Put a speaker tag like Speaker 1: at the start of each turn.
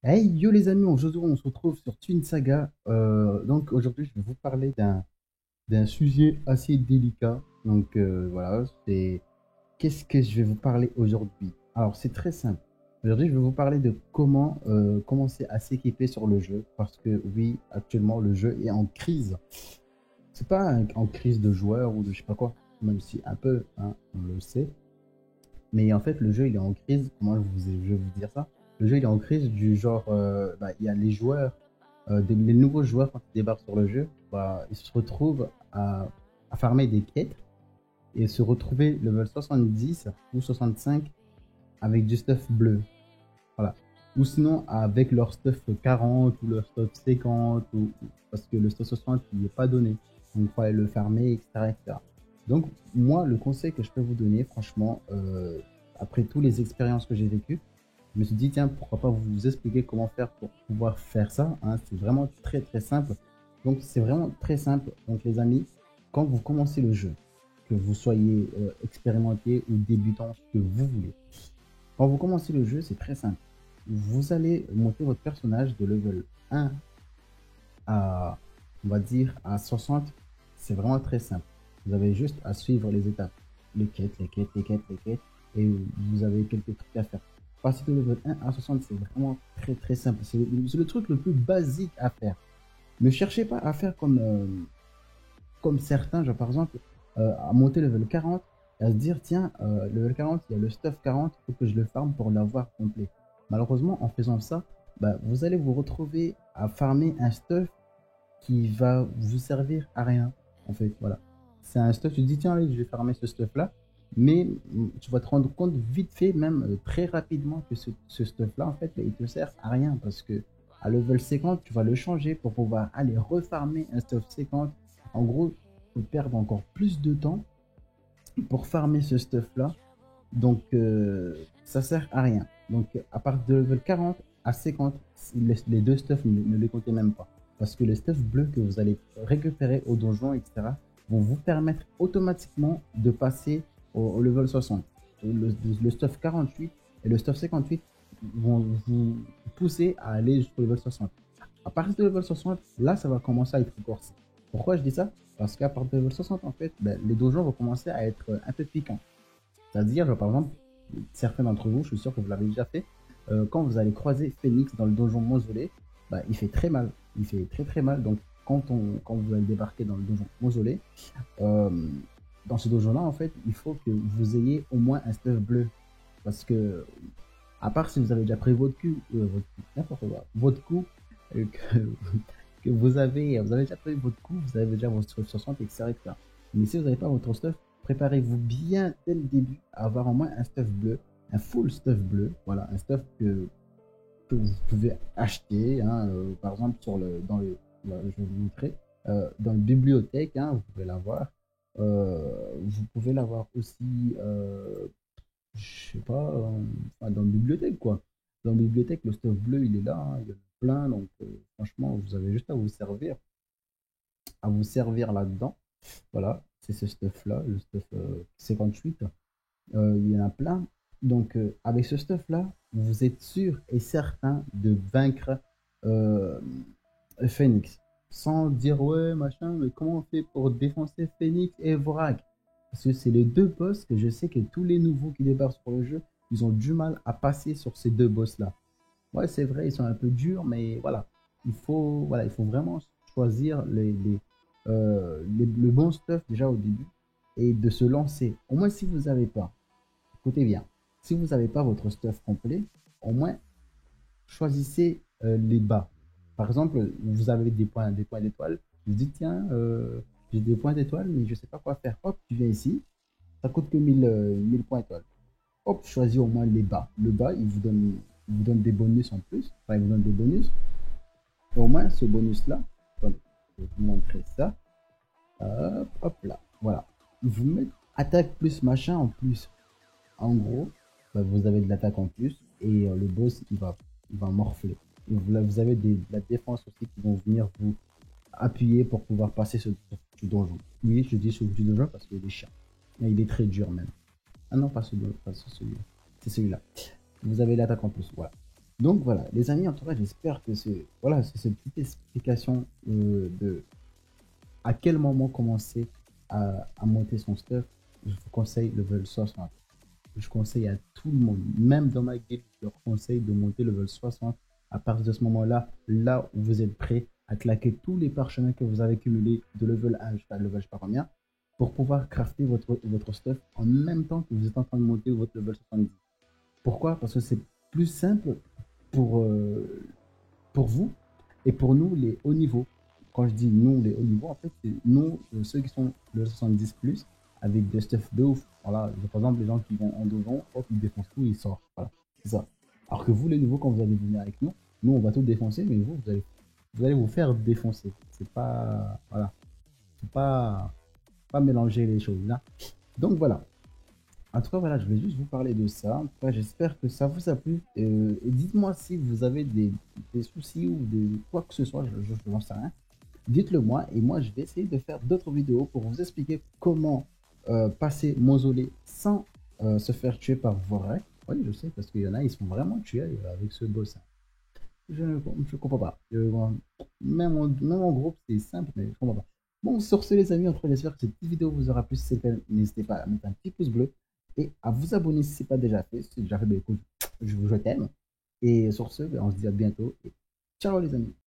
Speaker 1: Hey yo les amis, aujourd'hui on se retrouve sur Twin Saga. Donc aujourd'hui je vais vous parler d'un sujet assez délicat. Donc voilà, c'est qu'est-ce que je vais vous parler aujourd'hui? Alors c'est très simple. Aujourd'hui je vais vous parler de comment commencer à s'équiper sur le jeu. Parce que oui, actuellement le jeu est en crise. C'est pas en crise de joueurs ou de je sais pas quoi, même si un peu, hein, on le sait. Mais en fait, le jeu, il est en crise. Comment je vais vous dire ça? Le jeu, il est en crise du genre, bah, il y a les joueurs, les nouveaux joueurs, quand ils débarquent sur le jeu, bah, ils se retrouvent à farmer des quêtes et se retrouver level 70 ou 65 avec du stuff bleu. Voilà. Ou sinon, avec leur stuff 40 ou leur stuff 50, parce que le stuff 60, il n'est pas donné. Donc, il faut aller le farmer, etc., etc. Donc, moi, le conseil que je peux vous donner, franchement, après toutes les expériences que j'ai vécues, je me suis dit, tiens, pourquoi pas vous expliquer comment faire pour pouvoir faire ça, hein. C'est vraiment très, très simple. Donc, c'est vraiment très simple. Donc, les amis, quand vous commencez le jeu, que vous soyez expérimenté ou débutant, ce que vous voulez, quand vous commencez le jeu, c'est très simple. Vous allez monter votre personnage de level 1 à, on va dire, à 60. C'est vraiment très simple. Vous avez juste à suivre les étapes. Les quêtes, les quêtes, les quêtes, les quêtes. Et vous avez quelques trucs à faire. Passer de level 1 à 60, c'est vraiment très très simple. C'est le truc le plus basique à faire. Ne cherchez pas à faire comme certains, genre par exemple, à monter level 40 et à se dire, tiens, level 40, il y a le stuff 40, il faut que je le farme pour l'avoir complet. Malheureusement, en faisant ça, bah, vous allez vous retrouver à farmer un stuff qui va vous servir à rien, en fait, voilà. C'est un stuff, tu te dis, tiens, allez, je vais farmer ce stuff-là, mais tu vas te rendre compte vite fait, même très rapidement, que ce stuff-là, en fait, il te sert à rien, parce que à level 50, tu vas le changer pour pouvoir aller refarmer un stuff 50. En gros, tu perds encore plus de temps pour farmer ce stuff-là, donc ça sert à rien. Donc à partir de level 40 à 50, les deux stuffs ne les comptez même pas. Parce que les stuffs bleus que vous allez récupérer au donjon, etc., vont vous permettre automatiquement de passer au level 60. Le stuff 48 et le stuff 58 vont vous pousser à aller jusqu'au level 60. À partir de level 60, là, ça va commencer à être corsé. Pourquoi je dis ça? Parce qu'à partir de level 60, en fait, ben, les donjons vont commencer à être un peu piquants. C'est-à-dire, genre, par exemple, certains d'entre vous, je suis sûr que vous l'avez déjà fait, quand vous allez croiser Phoenix dans le donjon mausolée, bah, il fait très mal. Il fait très très mal. Donc, quand vous allez débarquer dans le donjon mausolée, euh, dans ce donjon-là, en fait, il faut que vous ayez au moins un stuff bleu. Parce que, à part si vous avez déjà pris n'importe quoi, votre coup, que, que vous avez déjà pris votre coup, vous avez déjà votre stuff 60, etc. Mais si vous n'avez pas votre stuff, préparez-vous bien dès le début à avoir au moins un stuff bleu, un full stuff bleu, voilà, un stuff que vous pouvez acheter, hein, par exemple je vais vous montrer, dans la bibliothèque, hein, vous pouvez l'avoir. Vous pouvez l'avoir aussi, je sais pas, enfin, dans la bibliothèque, quoi. Dans la bibliothèque, le stuff bleu, il est là, hein, il y en a plein, donc franchement, vous avez juste à vous servir là-dedans. Voilà, c'est ce stuff-là, le stuff 58. Il y en a plein. Donc, avec ce stuff-là, vous êtes sûr et certain de vaincre euh, Phoenix. Sans dire, ouais, machin, mais comment on fait pour défoncer Phoenix et Vorak? Parce que c'est les deux boss que je sais que tous les nouveaux qui débarquent sur le jeu, ils ont du mal à passer sur ces deux boss-là. Ouais, c'est vrai, ils sont un peu durs, mais voilà, il faut vraiment choisir le bon stuff déjà au début et de se lancer. Au moins, si vous n'avez pas, écoutez bien, si vous n'avez pas votre stuff complet, au moins choisissez les bas. Par exemple, vous avez des points d'étoile. Vous dites, tiens, j'ai des points d'étoile, mais je ne sais pas quoi faire. Hop, tu viens ici, ça coûte que 1000 points d'étoile. Hop, choisis au moins les bas. Le bas, il vous donne des bonus en plus. Enfin, il vous donne des bonus. Et au moins, ce bonus-là, attendez, je vais vous montrer ça. Hop, hop là. Voilà. Il vous met attaque plus machin en plus. En gros, bah, vous avez de l'attaque en plus et le boss, il va morfler. Et vous avez de la défense aussi qui vont venir vous appuyer pour pouvoir passer ce donjon. Oui, je dis ce donjon parce qu'il est chiant. Et il est très dur même. Ah non, pas celui-là. C'est celui-là. Vous avez l'attaque en plus, voilà. Donc voilà, les amis, en tout cas, j'espère que voilà, c'est cette petite explication de à quel moment commencer à monter son stuff. Je vous conseille level 60. Je conseille à tout le monde, même dans ma guilde, je leur conseille de monter level 60. À partir de ce moment-là, là où vous êtes prêt à claquer tous les parchemins que vous avez cumulés de level 1 jusqu'à level je sais pas combien, pour pouvoir crafter votre stuff en même temps que vous êtes en train de monter votre level 70. Pourquoi? Parce que c'est plus simple pour, pour vous et pour nous, les hauts niveaux. Quand je dis nous, les hauts niveaux, en fait, c'est nous, ceux qui sont le 70 plus, avec des stuff de ouf. Voilà, par exemple, les gens qui vont en donjon, hop, ils défoncent tout, ils sortent. Voilà, c'est ça. Alors que vous, les nouveaux, quand vous allez venir avec nous, nous, on va tout défoncer, mais vous allez vous faire défoncer. C'est pas, voilà, faut pas mélanger les choses là. Donc voilà. En tout cas, voilà, je voulais juste vous parler de ça. En tout cas, j'espère que ça vous a plu. Et dites-moi si vous avez des soucis ou quoi que ce soit, je n'en sais rien. Dites-le moi et moi, je vais essayer de faire d'autres vidéos pour vous expliquer comment passer mausolée sans se faire tuer par Vorak. Oui, je sais, parce qu'il y en a, ils sont vraiment tués avec ce boss. Je comprends pas. Même en groupe, c'est simple, mais je comprends pas. Bon, sur ce, les amis, en tout cas, j'espère que cette petite vidéo vous aura plu. Si c'est le cas, n'hésitez pas à mettre un petit pouce bleu et à vous abonner si ce n'est pas déjà fait. Si c'est déjà fait, ben, écoute, je t'aime. Et sur ce, ben, on se dit à bientôt. Et ciao, les amis.